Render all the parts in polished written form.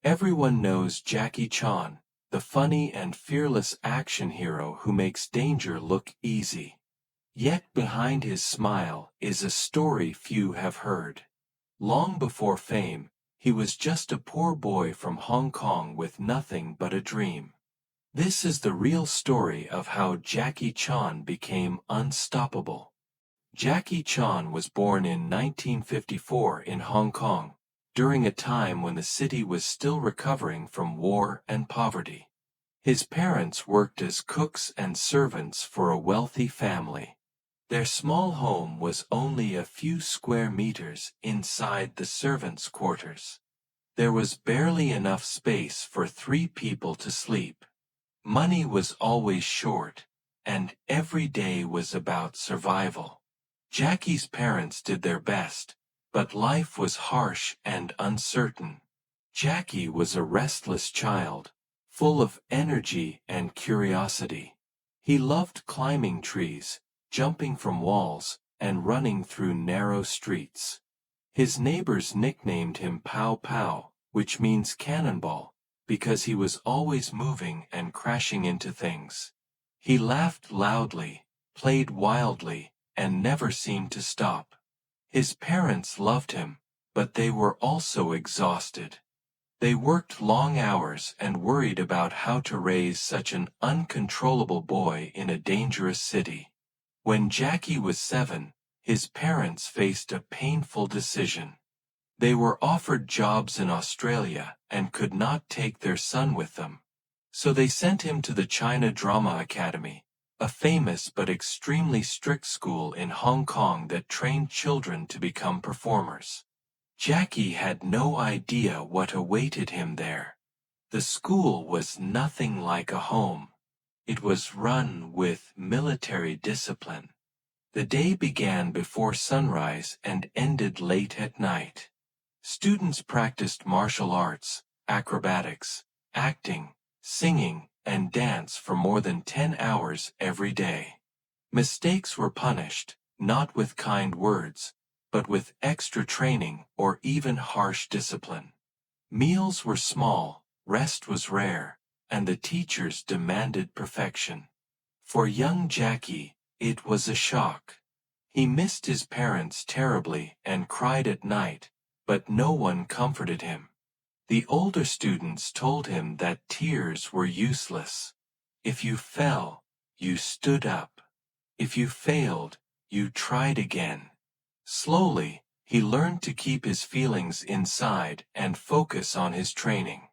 Everyone knows Jackie Chan, the funny and fearless action hero who makes danger look easy. Yet behind his smile is a story few have heard. Long before fame, he was just a poor boy from Hong Kong with nothing but a dream. This is the real story of how Jackie Chan became unstoppable. Jackie Chan was born in 1954 in Hong Kong, during a time when the city was still recovering from war and poverty. His parents worked as cooks and servants for a wealthy family. Their small home was only a few square meters inside the servants' quarters. There was barely enough space for 3 people to sleep. Money was always short, and every day was about survival. Jackie's parents did their best, but life was harsh and uncertain. Jackie was a restless child, full of energy and curiosity. He loved climbing trees, jumping from walls, and running through narrow streets. His neighbors nicknamed him Pow Pow, which means cannonball, because he was always moving and crashing into things. He laughed loudly, played wildly, and never seemed to stop. His parents loved him, but they were also exhausted. They worked long hours and worried about how to raise such an uncontrollable boy in a dangerous city. When Jackie was 7, his parents faced a painful decision. They were offered jobs in Australia and could not take their son with them. So they sent him to the China Drama Academy, a famous but extremely strict school in Hong Kong that trained children to become performers. Jackie had no idea what awaited him there. The school was nothing like a home. It was run with military discipline. The day began before sunrise and ended late at night. Students practiced martial arts, acrobatics, acting, singing, and dance for more than 10 hours every day. Mistakes were punished, not with kind words, but with extra training or even harsh discipline. Meals were small, rest was rare, and the teachers demanded perfection. For young Jackie, it was a shock. He missed his parents terribly and cried at night, but no one comforted him. The older students told him that tears were useless. If you fell, you stood up. If you failed, you tried again. Slowly, he learned to keep his feelings inside and focus on his training.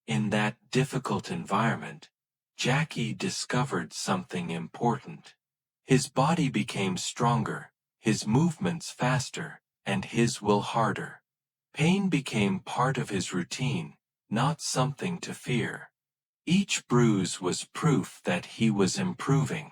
In that difficult environment, Jackie discovered something important. His body became stronger, his movements faster, and his will harder. Pain became part of his routine, not something to fear. Each bruise was proof that he was improving.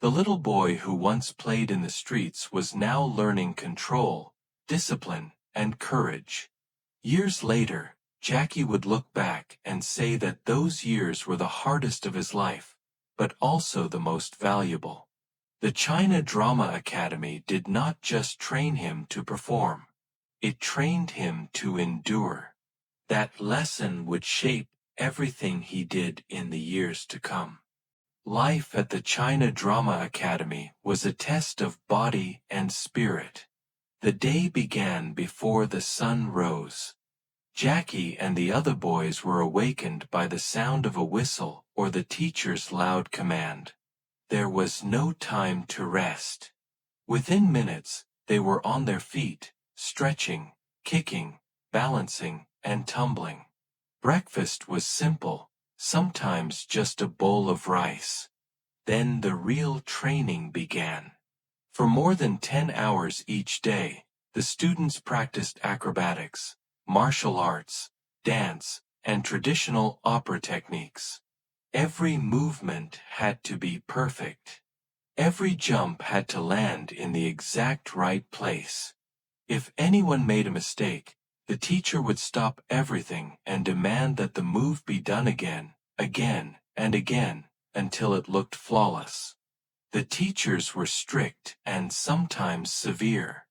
The little boy who once played in the streets was now learning control, discipline, and courage. Years later, Jackie would look back and say that those years were the hardest of his life, but also the most valuable. The China Drama Academy did not just train him to perform. It trained him to endure. That lesson would shape everything he did in the years to come. Life at the China Drama Academy was a test of body and spirit. The day began before the sun rose. Jackie and the other boys were awakened by the sound of a whistle or the teacher's loud command. There was no time to rest. Within minutes, they were on their feet, stretching, kicking, balancing, and tumbling. Breakfast was simple, sometimes just a bowl of rice. Then the real training began. For more than 10 hours each day, the students practiced acrobatics, martial arts, dance, and traditional opera techniques. Every movement had to be perfect. Every jump had to land in the exact right place. If anyone made a mistake, the teacher would stop everything and demand that the move be done again, and again, until it looked flawless. The teachers were strict and sometimes severe.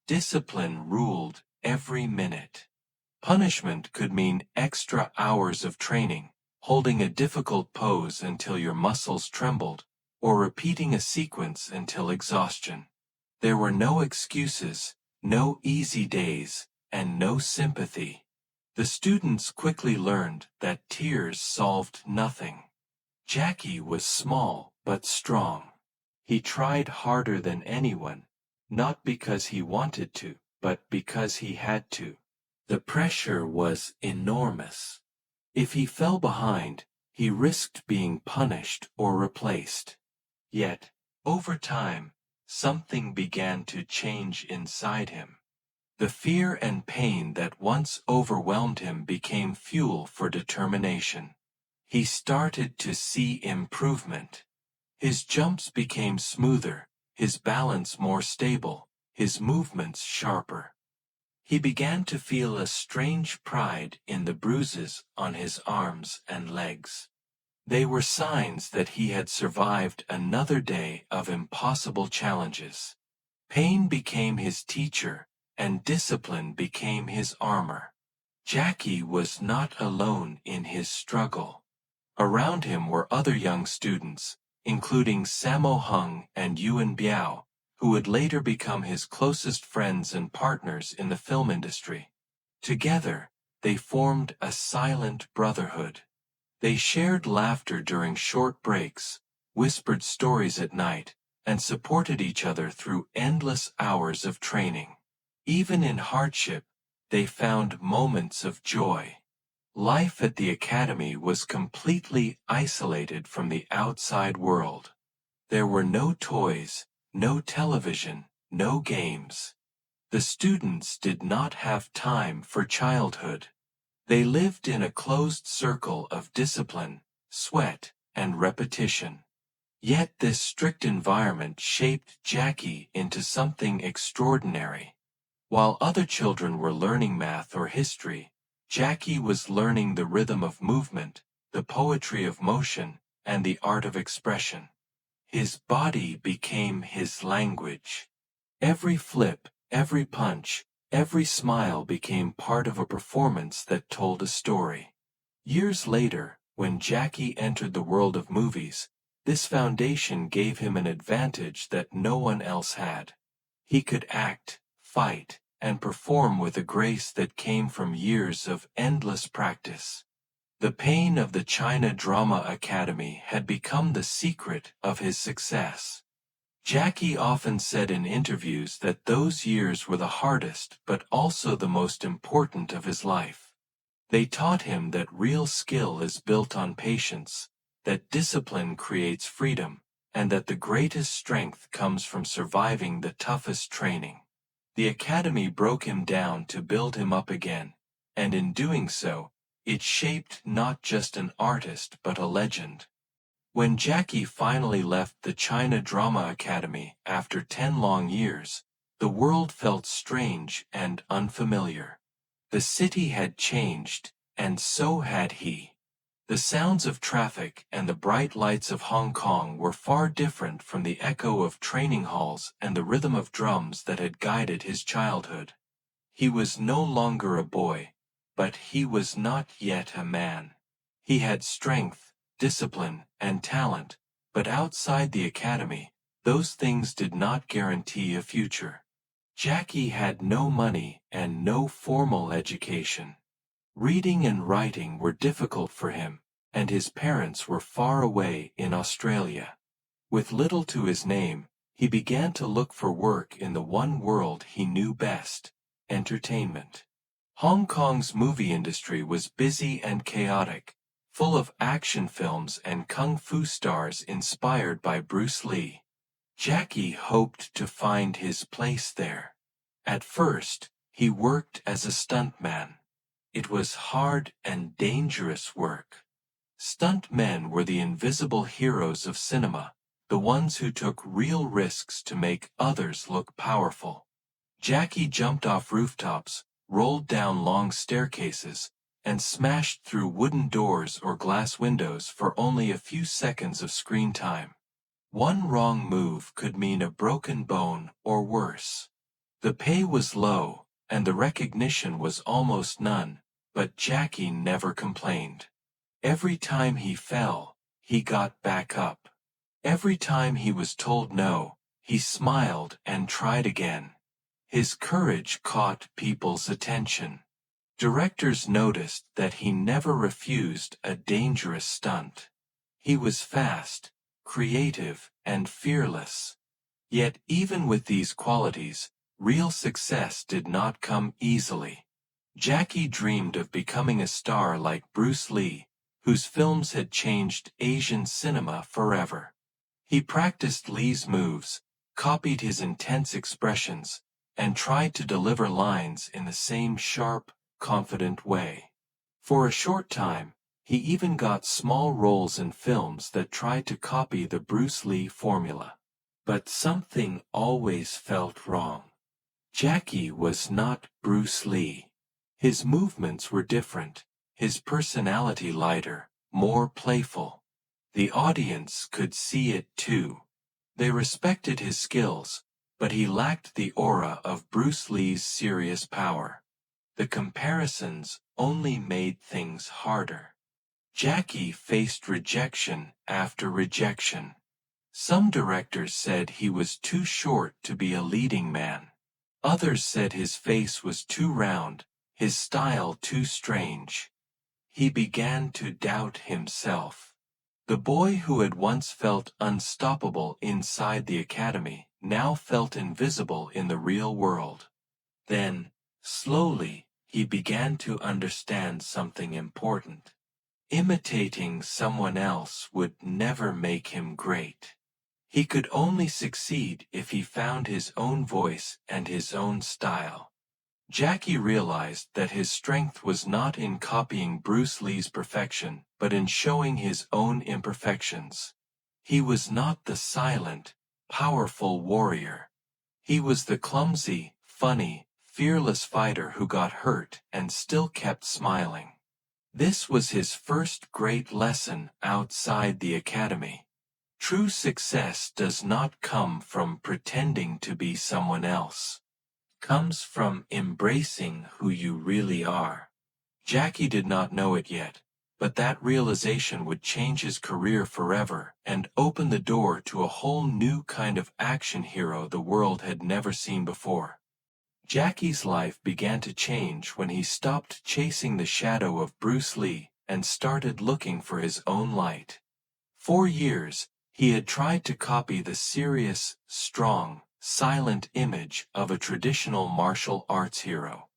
Discipline ruled every minute. Punishment could mean extra hours of training, holding a difficult pose until your muscles trembled, or repeating a sequence until exhaustion. There were no excuses, no easy days, and no sympathy. The students quickly learned that tears solved nothing. Jackie was small but strong. He tried harder than anyone, not because he wanted to, but because he had to. The pressure was enormous. If he fell behind, he risked being punished or replaced. Yet, over time, something began to change inside him. The fear and pain that once overwhelmed him became fuel for determination. He started to see improvement. His jumps became smoother, his balance more stable, his movements sharper. He began to feel a strange pride in the bruises on his arms and legs. They were signs that he had survived another day of impossible challenges. Pain became his teacher, and discipline became his armor. Jackie was not alone in his struggle. Around him were other young students, including Sammo Hung and Yuan Biao, who would later become his closest friends and partners in the film industry. Together, they formed a silent brotherhood. They shared laughter during short breaks, whispered stories at night, and supported each other through endless hours of training. Even in hardship, they found moments of joy. Life at the academy was completely isolated from the outside world. There were no toys, no television, no games. The students did not have time for childhood. They lived in a closed circle of discipline, sweat, and repetition. Yet this strict environment shaped Jackie into something extraordinary. While other children were learning math or history, Jackie was learning the rhythm of movement, the poetry of motion, and the art of expression. His body became his language. Every flip, every punch, every smile became part of a performance that told a story. Years later, when Jackie entered the world of movies, this foundation gave him an advantage that no one else had. He could act, fight, and perform with a grace that came from years of endless practice. The pain of the China Drama Academy had become the secret of his success. Jackie often said in interviews that those years were the hardest but also the most important of his life. They taught him that real skill is built on patience, that discipline creates freedom, and that the greatest strength comes from surviving the toughest training. The academy broke him down to build him up again, and in doing so, it shaped not just an artist but a legend. When Jackie finally left the China Drama Academy after 10 long years, the world felt strange and unfamiliar. The city had changed, and so had he. The sounds of traffic and the bright lights of Hong Kong were far different from the echo of training halls and the rhythm of drums that had guided his childhood. He was no longer a boy, but he was not yet a man. He had strength, discipline, and talent, but outside the academy, those things did not guarantee a future. Jackie had no money and no formal education. Reading and writing were difficult for him, and his parents were far away in Australia. With little to his name, he began to look for work in the one world he knew best: entertainment. Hong Kong's movie industry was busy and chaotic, full of action films and kung fu stars inspired by Bruce Lee. Jackie hoped to find his place there. At first, he worked as a stuntman. It was hard and dangerous work. Stuntmen were the invisible heroes of cinema, the ones who took real risks to make others look powerful. Jackie jumped off rooftops, rolled down long staircases, and smashed through wooden doors or glass windows for only a few seconds of screen time. One wrong move could mean a broken bone or worse. The pay was low, and the recognition was almost none, but Jackie never complained. Every time he fell, he got back up. Every time he was told no, he smiled and tried again. His courage caught people's attention. Directors noticed that he never refused a dangerous stunt. He was fast, creative, and fearless. Yet even with these qualities, real success did not come easily. Jackie dreamed of becoming a star like Bruce Lee, whose films had changed Asian cinema forever. He practiced Lee's moves, copied his intense expressions, and tried to deliver lines in the same sharp, confident way. For a short time, he even got small roles in films that tried to copy the Bruce Lee formula. But something always felt wrong. Jackie was not Bruce Lee. His movements were different, his personality lighter, more playful. The audience could see it too. They respected his skills, but he lacked the aura of Bruce Lee's serious power. The comparisons only made things harder. Jackie faced rejection after rejection. Some directors said he was too short to be a leading man. Others said his face was too round, his style too strange. He began to doubt himself. The boy who had once felt unstoppable inside the academy now felt invisible in the real world. Then, slowly, he began to understand something important. Imitating someone else would never make him great. He could only succeed if he found his own voice and his own style. Jackie realized that his strength was not in copying Bruce Lee's perfection, but in showing his own imperfections. He was not the silent, powerful warrior. He was the clumsy, funny, fearless fighter who got hurt and still kept smiling. This was his first great lesson outside the academy. True success does not come from pretending to be someone else. It comes from embracing who you really are. Jackie did not know it yet, but that realization would change his career forever and open the door to a whole new kind of action hero the world had never seen before. Jackie's life began to change when he stopped chasing the shadow of Bruce Lee and started looking for his own light. For years, he had tried to copy the serious, strong, silent image of a traditional martial arts hero.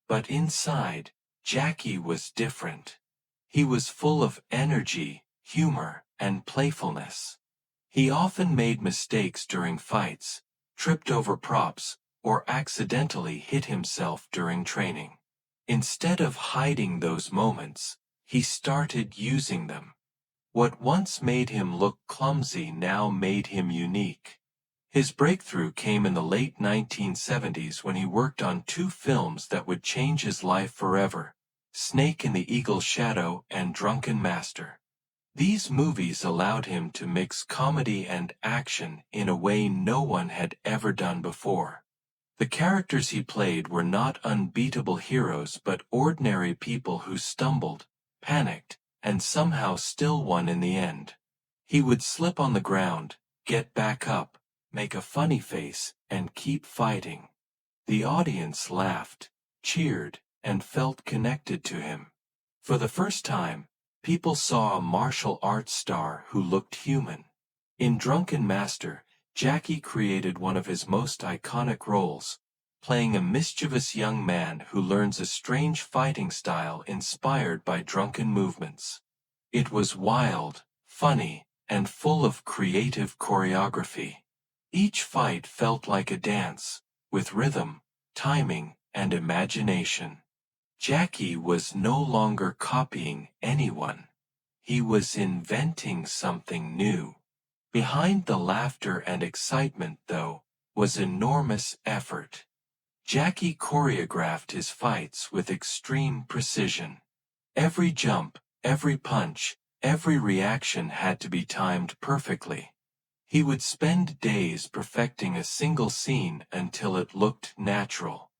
But inside, Jackie was different. He was full of energy, humor, and playfulness. He often made mistakes during fights, tripped over props, or accidentally hit himself during training. Instead of hiding those moments, he started using them. What once made him look clumsy now made him unique. His breakthrough came in the late 1970s when he worked on two films that would change his life forever: Snake in the Eagle's Shadow and Drunken Master. These movies allowed him to mix comedy and action in a way no one had ever done before. The characters he played were not unbeatable heroes but ordinary people who stumbled, panicked, and somehow still won in the end. He would slip on the ground, get back up, make a funny face, and keep fighting. The audience laughed, cheered, and felt connected to him. For the first time, people saw a martial arts star who looked human. In Drunken Master, Jackie created one of his most iconic roles, playing a mischievous young man who learns a strange fighting style inspired by drunken movements. It was wild, funny, and full of creative choreography. Each fight felt like a dance, with rhythm, timing, and imagination. Jackie was no longer copying anyone. He was inventing something new. Behind the laughter and excitement, though, was enormous effort. Jackie choreographed his fights with extreme precision. Every jump, every punch, every reaction had to be timed perfectly. He would spend days perfecting a single scene until it looked natural.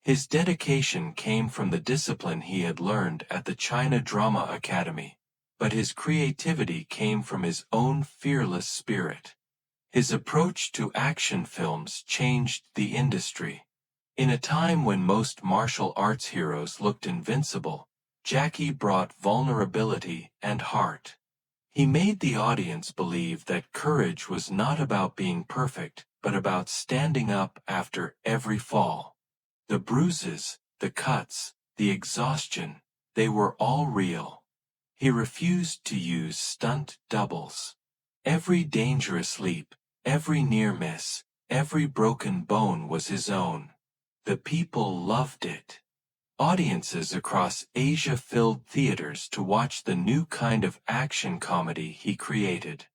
His dedication came from the discipline he had learned at the China Drama Academy, but his creativity came from his own fearless spirit. His approach to action films changed the industry. In a time when most martial arts heroes looked invincible, Jackie brought vulnerability and heart. He made the audience believe that courage was not about being perfect, but about standing up after every fall. The bruises, the cuts, the exhaustion, they were all real. He refused to use stunt doubles. Every dangerous leap, every near miss, every broken bone was his own. The people loved it. Audiences across Asia filled theaters to watch the new kind of action comedy he created.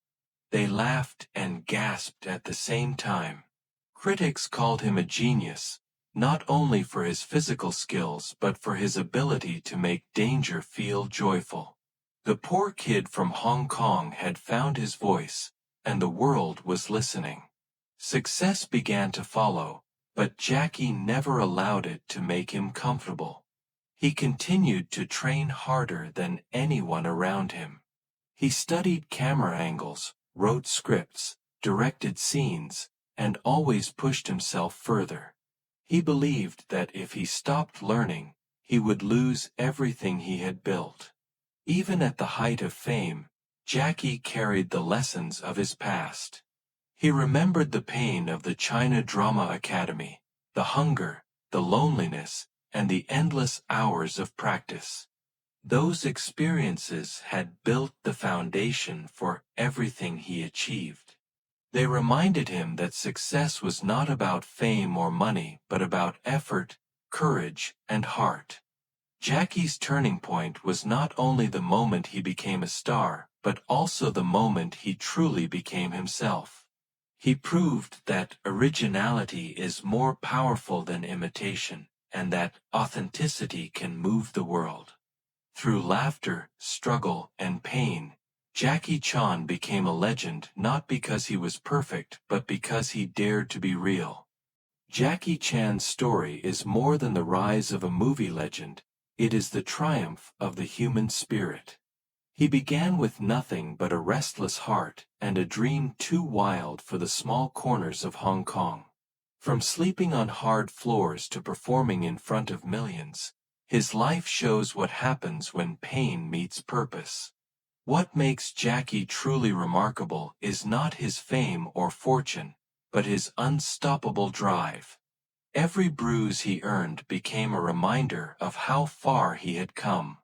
They laughed and gasped at the same time. Critics called him a genius, not only for his physical skills but for his ability to make danger feel joyful. The poor kid from Hong Kong had found his voice, and the world was listening. Success began to follow, but Jackie never allowed it to make him comfortable. He continued to train harder than anyone around him. He studied camera angles, wrote scripts, directed scenes, and always pushed himself further. He believed that if he stopped learning, he would lose everything he had built. Even at the height of fame, Jackie carried the lessons of his past. He remembered the pain of the China Drama Academy, the hunger, the loneliness, and the endless hours of practice. Those experiences had built the foundation for everything he achieved. They reminded him that success was not about fame or money but about effort, courage, and heart. Jackie's turning point was not only the moment he became a star, but also the moment he truly became himself. He proved that originality is more powerful than imitation, and that authenticity can move the world. Through laughter, struggle, and pain, Jackie Chan became a legend not because he was perfect but because he dared to be real. Jackie Chan's story is more than the rise of a movie legend, it is the triumph of the human spirit. He began with nothing but a restless heart and a dream too wild for the small corners of Hong Kong. From sleeping on hard floors to performing in front of millions, his life shows what happens when pain meets purpose. What makes Jackie truly remarkable is not his fame or fortune, but his unstoppable drive. Every bruise he earned became a reminder of how far he had come.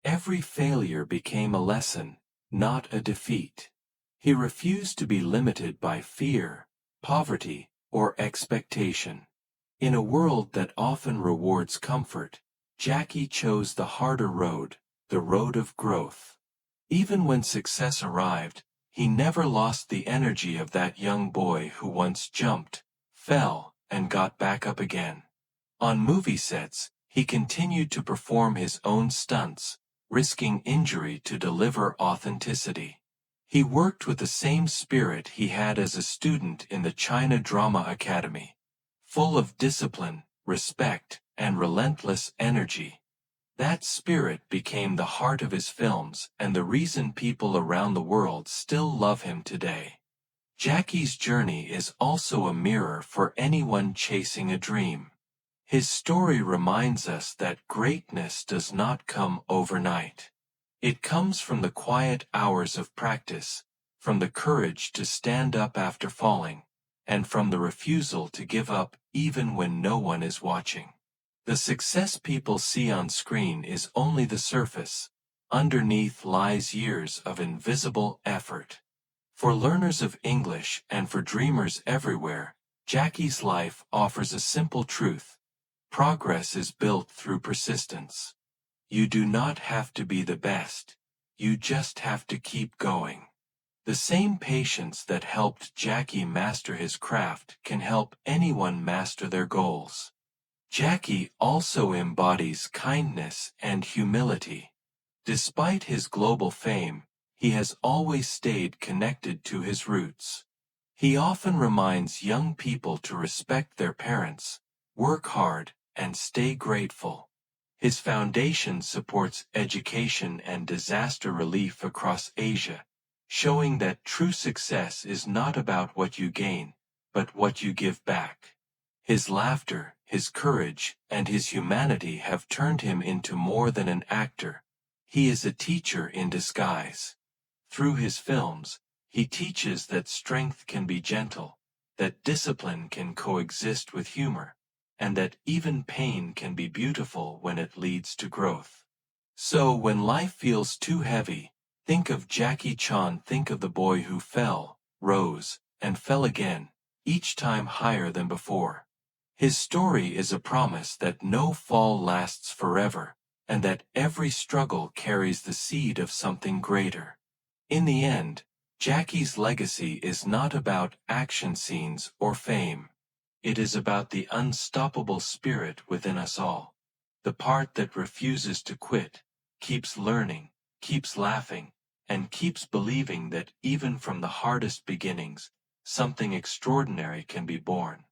Every failure became a lesson, not a defeat. He refused to be limited by fear, poverty, or expectation. In a world that often rewards comfort, Jackie chose the harder road, the road of growth. Even when success arrived, he never lost the energy of that young boy who once jumped, fell, and got back up again. On movie sets, he continued to perform his own stunts, risking injury to deliver authenticity. He worked with the same spirit he had as a student in the China Drama Academy, full of discipline, respect, and relentless energy. That spirit became the heart of his films and the reason people around the world still love him today. Jackie's journey is also a mirror for anyone chasing a dream. His story reminds us that greatness does not come overnight. It comes from the quiet hours of practice, from the courage to stand up after falling, and from the refusal to give up even when no one is watching. The success people see on screen is only the surface. Underneath lies years of invisible effort. For learners of English and for dreamers everywhere, Jackie's life offers a simple truth. Progress is built through persistence. You do not have to be the best. You just have to keep going. The same patience that helped Jackie master his craft can help anyone master their goals. Jackie also embodies kindness and humility. Despite his global fame, he has always stayed connected to his roots. He often reminds young people to respect their parents, work hard, and stay grateful. His foundation supports education and disaster relief across Asia, showing that true success is not about what you gain, but what you give back. His laughter, his courage, and his humanity have turned him into more than an actor. He is a teacher in disguise. Through his films, he teaches that strength can be gentle, that discipline can coexist with humor, and that even pain can be beautiful when it leads to growth. So when life feels too heavy, think of Jackie Chan, think of the boy who fell, rose, and fell again, each time higher than before. His story is a promise that no fall lasts forever, and that every struggle carries the seed of something greater. In the end, Jackie's legacy is not about action scenes or fame. It is about the unstoppable spirit within us all. The part that refuses to quit, keeps learning, keeps laughing, and keeps believing that even from the hardest beginnings, something extraordinary can be born.